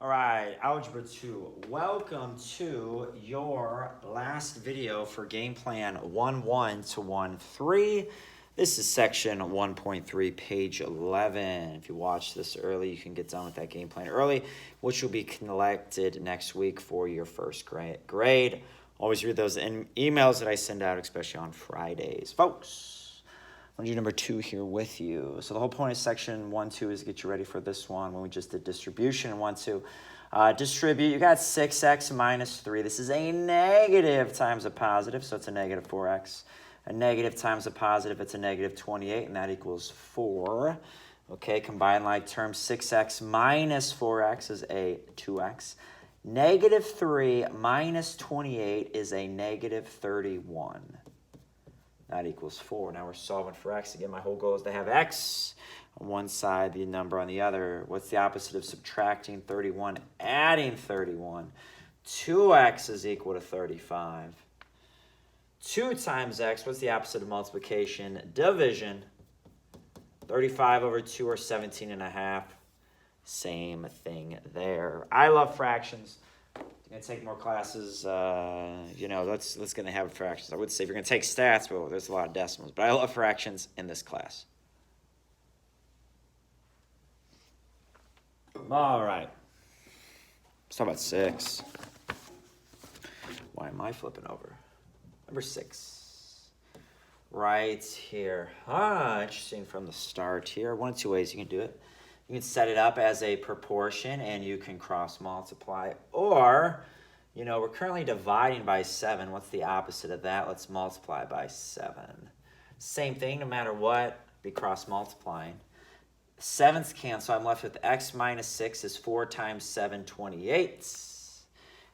All right, Algebra 2. Welcome to your last video for Game Plan 1.1 to 1.3. This is section 1.3, page 11. If you watch this early, you can get done with that game plan early, which will be collected next week for your first grade. Always read those emails that I send out, especially on Fridays. Folks, I'm going to do number 2 here with you. So the whole point of section 1.2 is to get you ready for this one when we just did distribution in 1.2. Distribute, you got 6x minus 3. This is a negative times a positive, so it's a negative 4x. A negative times a positive, it's a negative 28, and that equals 4. Okay, combine like terms, 6x minus 4x is a 2x. Negative 3 minus 28 is a negative 31. That equals 4. Now we're solving for x. Again, my whole goal is to have x on one side, the number on the other. What's the opposite of subtracting 31? Adding 31. 2x is equal to 35. 2 times x, what's the opposite of multiplication? Division. 35 over 2 or 17.5. Same thing there. I love fractions. You're going to take more classes, let's get in the habit of fractions. I would say if you're going to take stats, well, there's a lot of decimals. But I love fractions in this class. All right. Let's talk about 6. Why am I flipping over? Number 6. Right here. Interesting from the start here. One of two ways you can do it. You can set it up as a proportion and you can cross multiply. Or, we're currently dividing by 7. What's the opposite of that? Let's multiply by 7. Same thing, no matter what, be cross multiplying. 7's cancel. I'm left with x minus 6 is 4 times 7, 28.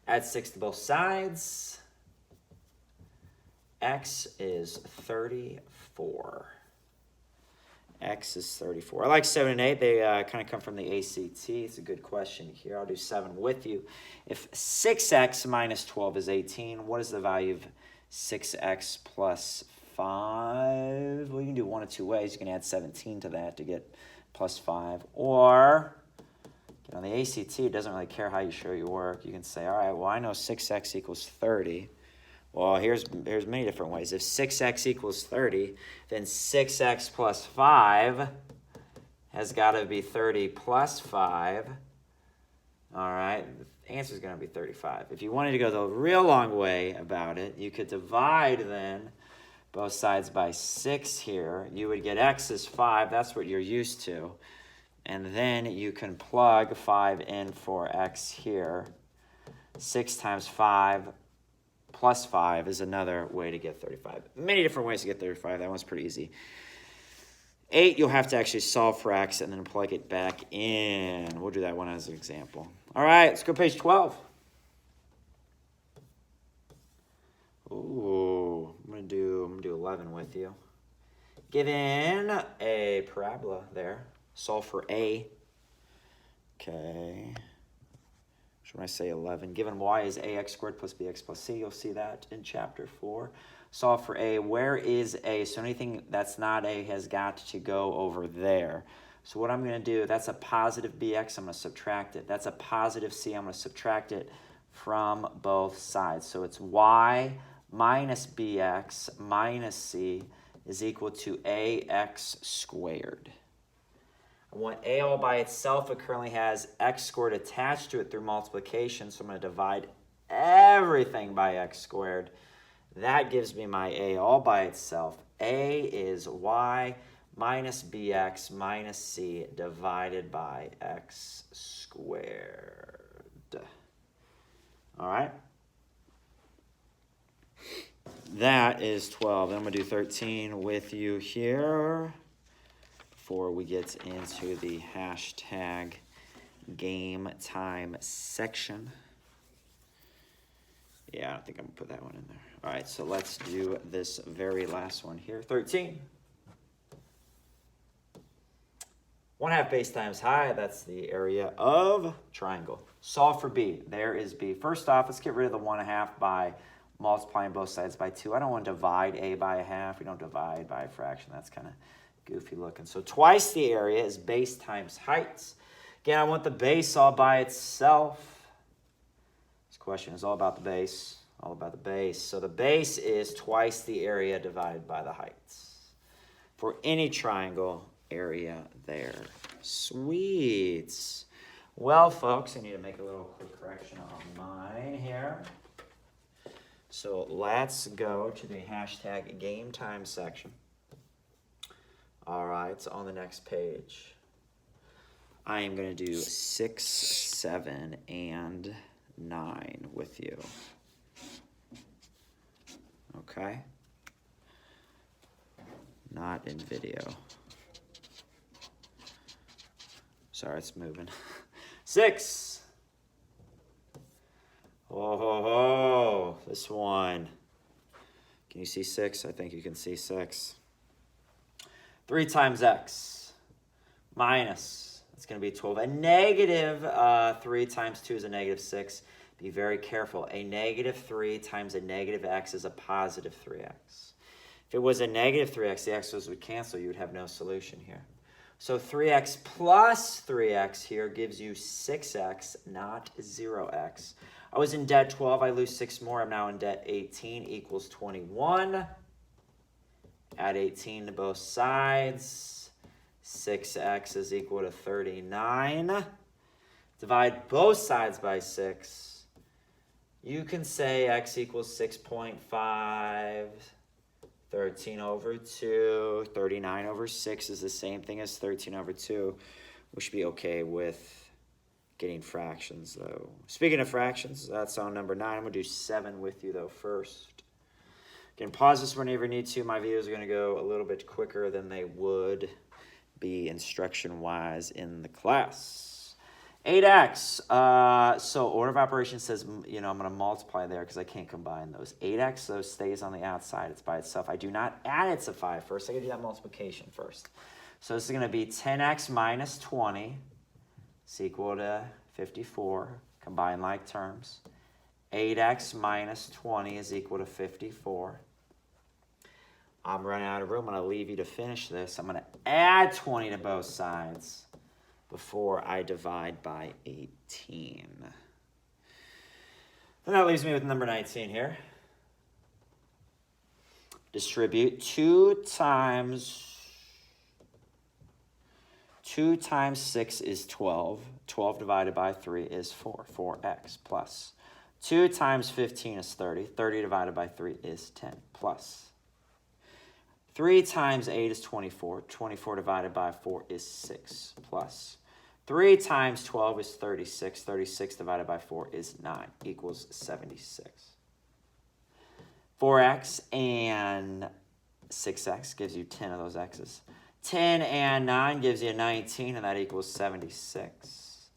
Add 6 to both sides. X is 34. X is 34. I like 7 and 8. They kind of come from the ACT. It's a good question here. I'll do 7 with you. If 6x minus 12 is 18, what is the value of 6x plus 5? Well, you can do one of two ways. You can add 17 to that to get plus 5. Or, on the ACT, it doesn't really care how you show your work. You can say, all right, well, I know 6x equals 30. Well, here's many different ways. If 6x equals 30, then 6x plus 5 has got to be 30 plus 5. All right, the answer is going to be 35. If you wanted to go the real long way about it, you could divide then both sides by 6 here. You would get x is 5. That's what you're used to. And then you can plug 5 in for x here. 6 times 5 plus 5 is another way to get 35. Many different ways to get 35. That one's pretty easy. 8, you'll have to actually solve for x and then plug it back in. We'll do that one as an example. All right, let's go to page 12. Ooh, I'm gonna do 11 with you. Given a parabola there, solve for a. Okay. When I say 11, given y is ax squared plus bx plus c, you'll see that in chapter 4. Solve for a. Where is a? So anything that's not a has got to go over there. So what I'm going to do, that's a positive bx, I'm going to subtract it. That's a positive c, I'm going to subtract it from both sides. So it's y minus bx minus c is equal to ax squared. I want a all by itself. It currently has x squared attached to it through multiplication, so I'm going to divide everything by x squared. That gives me my a all by itself. A is y minus bx minus c divided by x squared. All right? That is 12. Then I'm going to do 13 with you here before we get into the hashtag game time section. Yeah, I don't think I'm going to put that one in there. All right, so let's do this very last one here. 13. 1/2 base times height, that's the area of triangle. Solve for b. There is b. First off, let's get rid of the 1/2 by multiplying both sides by 2. I don't want to divide a by a half. We don't divide by a fraction. That's kind of goofy looking. So twice the area is base times height. Again, I want the base all by itself. This question is all about the base. All about the base. So the base is twice the area divided by the heights. For any triangle area there. Sweet. Well, folks, I need to make a little quick correction on mine here. So let's go to the hashtag game time section. All right, it's on the next page. I am going to do 6, 7, and 9 with you. Okay? Not in video. Sorry, it's moving. 6. Oh, ho, ho. This one. Can you see 6? I think you can see 6. 3 times x minus, it's going to be 12. A negative 3 times 2 is a negative 6. Be very careful. A negative 3 times a negative x is a positive 3x. If it was a negative 3x, the x's would cancel. You would have no solution here. So 3x plus 3x here gives you 6x, not 0x. I was in debt 12. I lose 6 more. I'm now in debt 18 equals 21. Add 18 to both sides. 6x is equal to 39. Divide both sides by 6. You can say x equals 6.5. 13 over 2. 39 over 6 is the same thing as 13 over 2. We should be okay with getting fractions, though. Speaking of fractions, that's on number 9. I'm going to do 7 with you, though, first. You can pause this whenever you need to. My videos are going to go a little bit quicker than they would be instruction-wise in the class. 8x. So order of operations says, you know, I'm going to multiply there because I can't combine those. 8x, so stays on the outside. It's by itself. I do not add it to 5 first. I got to do that multiplication first. So this is going to be 10x minus 20 is equal to 54. Combine like terms. 8x minus 20 is equal to 54. I'm running out of room. I'm going to leave you to finish this. I'm going to add 20 to both sides before I divide by 18. Then that leaves me with number 19 here. Distribute 2 times 6 is 12. 12 divided by 3 is 4. 4x plus. 2 times 15 is 30. 30 divided by 3 is 10 plus. 3 times 8 is 24. 24 divided by 4 is 6 plus. 3 times 12 is 36. 36 divided by 4 is 9 equals 76. 4x and 6x gives you 10 of those x's. 10 and 9 gives you 19, and that equals 76.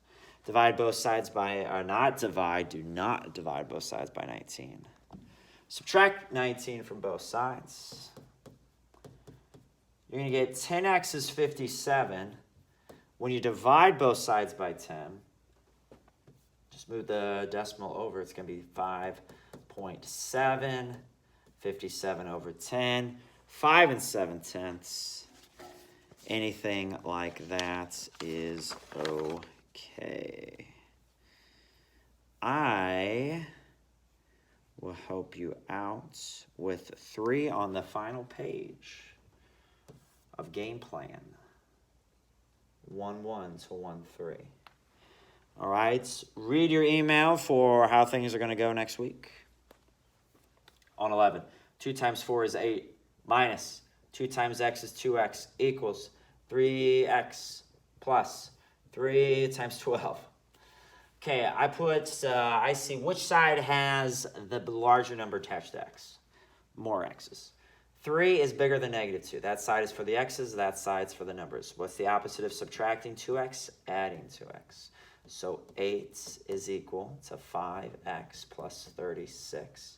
Divide both sides by, or not divide, do not divide both sides by 19. Subtract 19 from both sides. You're going to get 10x is 57. When you divide both sides by 10, just move the decimal over. It's going to be 5.7. 57 over 10. 5 7/10. Anything like that is okay. I will help you out with 3 on the final page of game plan. 1-1 to 1-3. All right, read your email for how things are going to go next week. On 11, 2 times 4 is 8, minus 2 times x is 2x, equals 3x plus 3 times 12. Okay, I see which side has the larger number attached to x. More x's. 3 is bigger than -2. That side is for the x's, that side's for the numbers. What's the opposite of subtracting 2x? Adding 2x. So 8 is equal to 5x plus 36.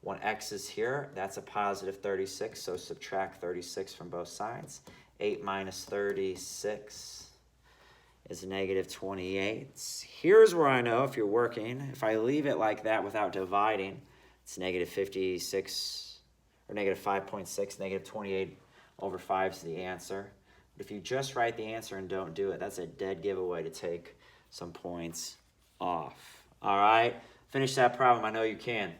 When x is here, that's a positive 36, so subtract 36 from both sides. 8 minus 36 is negative 28. Here's where I know if you're working, if I leave it like that without dividing, it's negative 56, or negative 5.6, negative 28 over 5 is the answer. But if you just write the answer and don't do it, that's a dead giveaway to take some points off. All right, finish that problem. I know you can.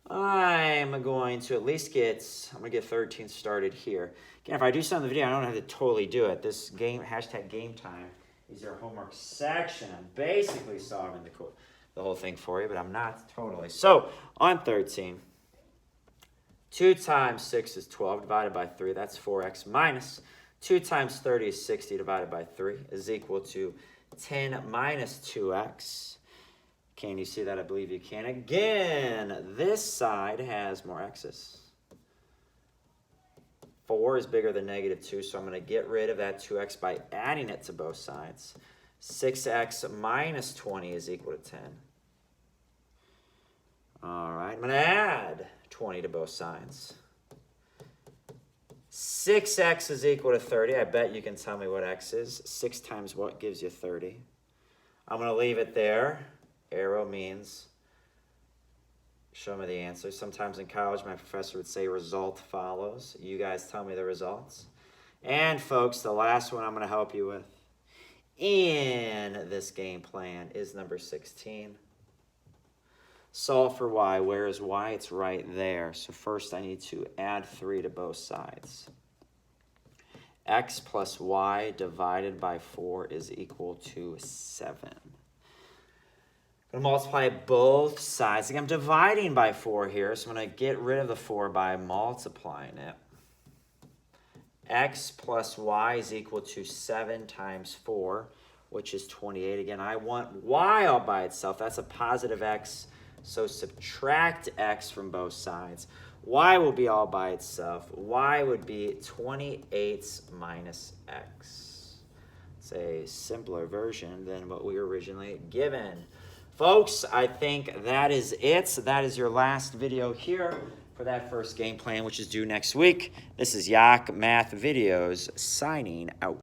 I'm going to at least I'm going to get 13 started here. Again, if I do something in the video, I don't have to totally do it. This hashtag game time is your homework section. I'm basically solving the whole thing for you, but I'm not totally. So on 13, 2 times 6 is 12 divided by 3. That's 4x minus 2 times 30 is 60 divided by 3 is equal to 10 minus 2x. Can you see that? I believe you can. Again, this side has more x's. 4 is bigger than negative 2, so I'm going to get rid of that 2x by adding it to both sides. 6x minus 20 is equal to 10. All right, I'm going to add 20 to both sides. 6x is equal to 30. I bet you can tell me what x is. 6 times what gives you 30? I'm going to leave it there. Arrow means show me the answer. Sometimes in college, my professor would say result follows. You guys tell me the results. And folks, the last one I'm going to help you with in this game plan is number 16. Solve for y. Where is y? It's right there. So first I need to add 3 to both sides. X plus y divided by 4 is equal to 7. I'm going to multiply both sides. I'm dividing by 4 here, so I'm going to get rid of the 4 by multiplying it. X plus y is equal to 7 times 4, which is 28. Again, I want y all by itself. That's a positive x, so subtract x from both sides. Y will be all by itself. Y would be 28 minus x. It's a simpler version than what we were originally given. Folks, I think that is it. So that is your last video here for that first game plan, which is due next week. This is Yak Math Videos signing out.